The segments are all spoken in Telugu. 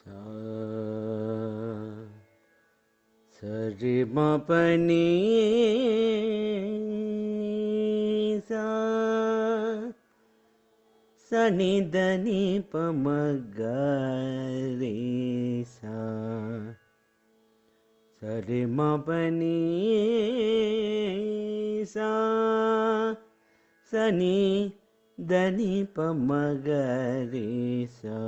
सा सरि म पनि सा सनि దని పమ గరి సా సరి మ पनि सा सनि దని పమ గరి సా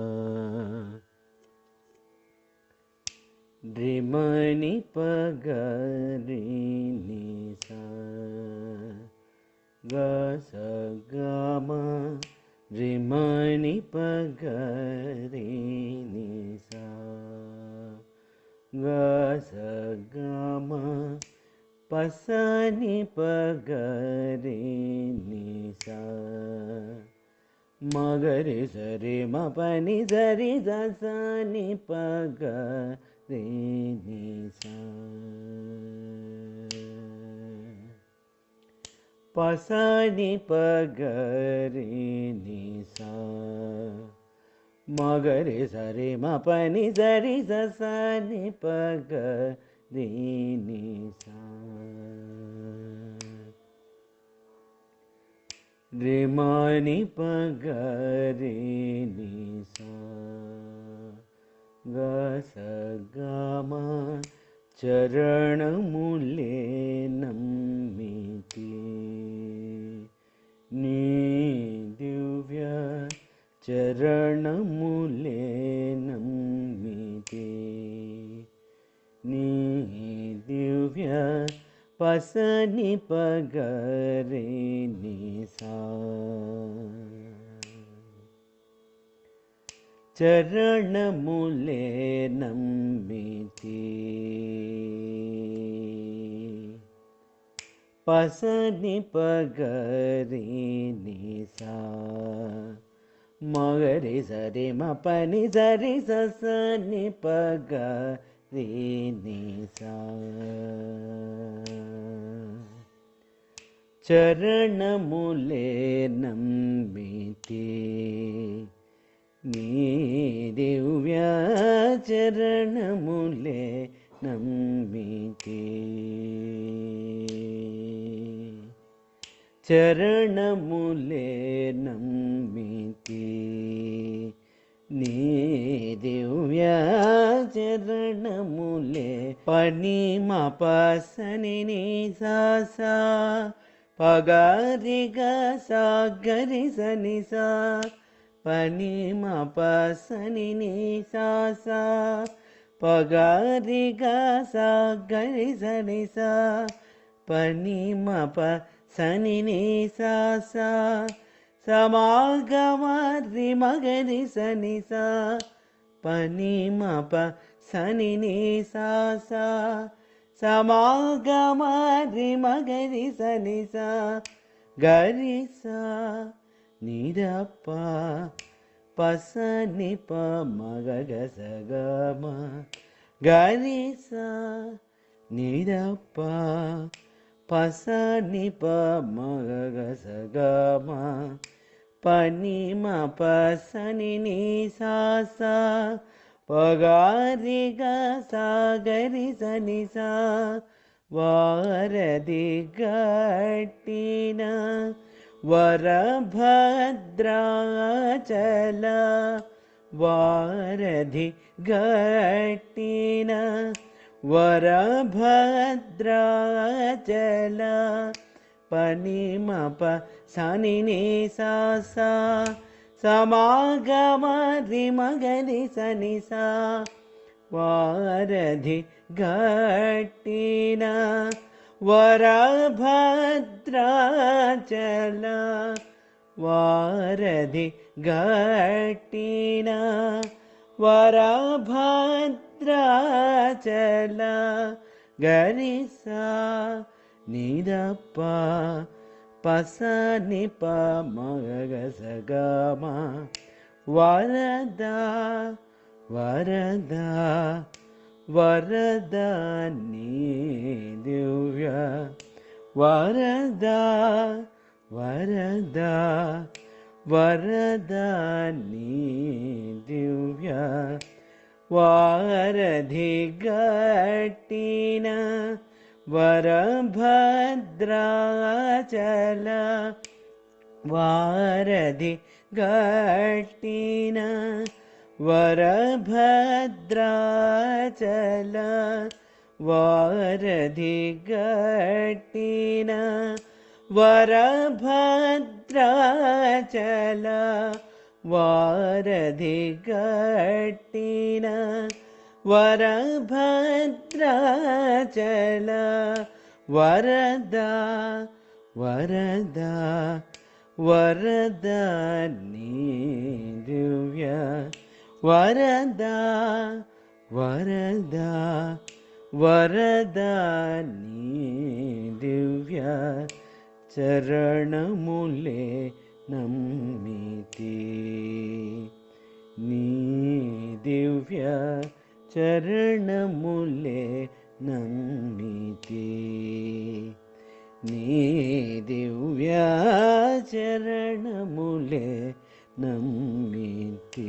రిమని పగరి ని సా గ స గ మ రిమని పగరి ని సా గ స గ మ పసని పగరి ని సా మగరి సరి మ పని సరి సని పగరి ని సా పసని పగరి ని సా మగరి సరి మ పని సరి సని పగరి ని సా రిమని పగరి ని సా గ స గ మ చరణములే నమ్మితి నీ దివ్య చరణములే నమ్మితి నీ దివ్య పసని పగరి ని సా చరణములే నమ్మితి పసని పగరి ని సా మగరి సరి మ పని సరి సని పగరి ని సా చరణములే నమ్మితి నీ దివ్య చరణములే నమ్మితి చరణములే నమ్మితి నీ దివ్య చరణములే పని మ పసని ని సా సా పగరి గ సా గరి సని సా పని మ పసని ని సా సా పగరి గ సా గరి సని సా పని మ పసని ని సా సా సమాగమ రి మగరి సని సా పని మ పసని ని సా సా సమాగమ రి మగరి సని సా గరి సా నిరప పసని ప మగ గ స గ మ గరి సా నిరప పసని ప మగ గ స గ మ పని మ పసని ని సా సా పగరి గ సా గరి సని సా వారధి గట్టిన వరభద్రాచల వారధి గట్టిన వరభద్రాచల పని మ పసని ని సా సా సమాగమ రి మగరి సని సా వారధి గట్టిన వరభద్రాచల వారధి గట్టిన వరభద్రాచల గరి సా నిరప పసని ప మగ గ స గ మ వరద వరద వరద నీ దివ్య వరద వరద వరద నీ దివ్య వారధిగట్టిన వరభద్రాచల వారధి గట్టిన వరభద్రాచల వారధి గట్టిన వరభద్రాచల వారధి గట్టిన వరభద్రాచల వరదా వరదా వరదా నీ దివ్య వరదా వరదా వరదా నీ దివ్య చరణములే నమ్మితి నీ దివ్య చరణములే నమ్మితి నీ దివ్య చరణములే నమ్మితి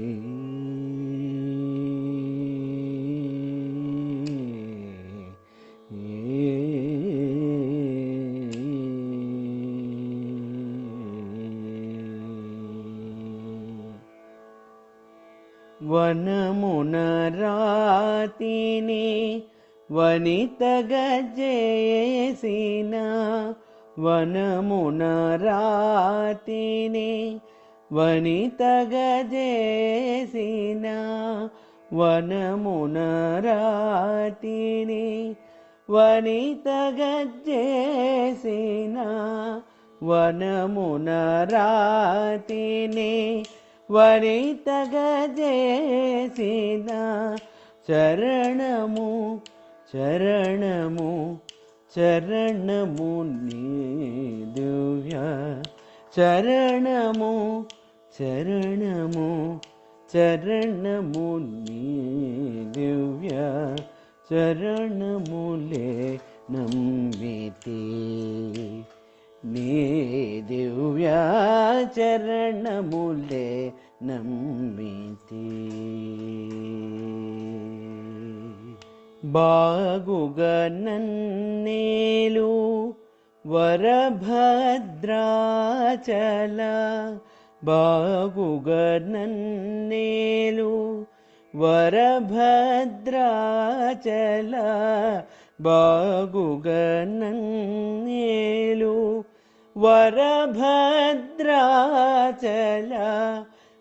వనమున రాతిని వనితగా చేసిన వనమున రాతిని వనితగా చేసిన వనమున రాతిని వనితగా చేసిన వనమున రాతిని వనితగా చేసిన చరణము చరణము చరణము నీ దివ్య చరణము చరణము చరణము నీ దివ్య చరణములే నమ్మితి నీ దివ్య చరణములే నమ్మితి బాగుగా నన్నేలు వరభద్రాచల బాగుగా నన్నేలు వరభద్రాచల బాగుగా నన్నేలు వరభద్రాచల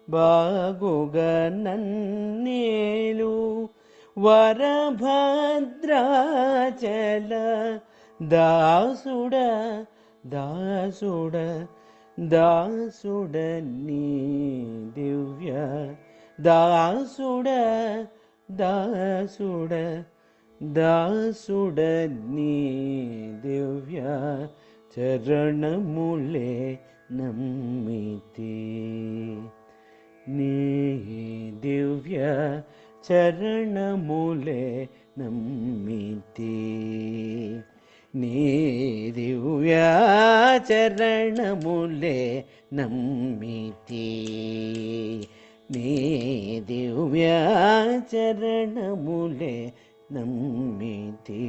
బాగుగా నన్నేలు వరభద్రాచల దాసుడ దాసుడ దాసుడ నీ దివ్య దాసుడ దాసుడ దాసుడ నీ దివ్య చరణములే నమ్మితి నీ దివ్య చరణములే నమ్మితి నీ దివ్య చరణములే నమ్మితి నీ దివ్య చరణములే నమ్మితి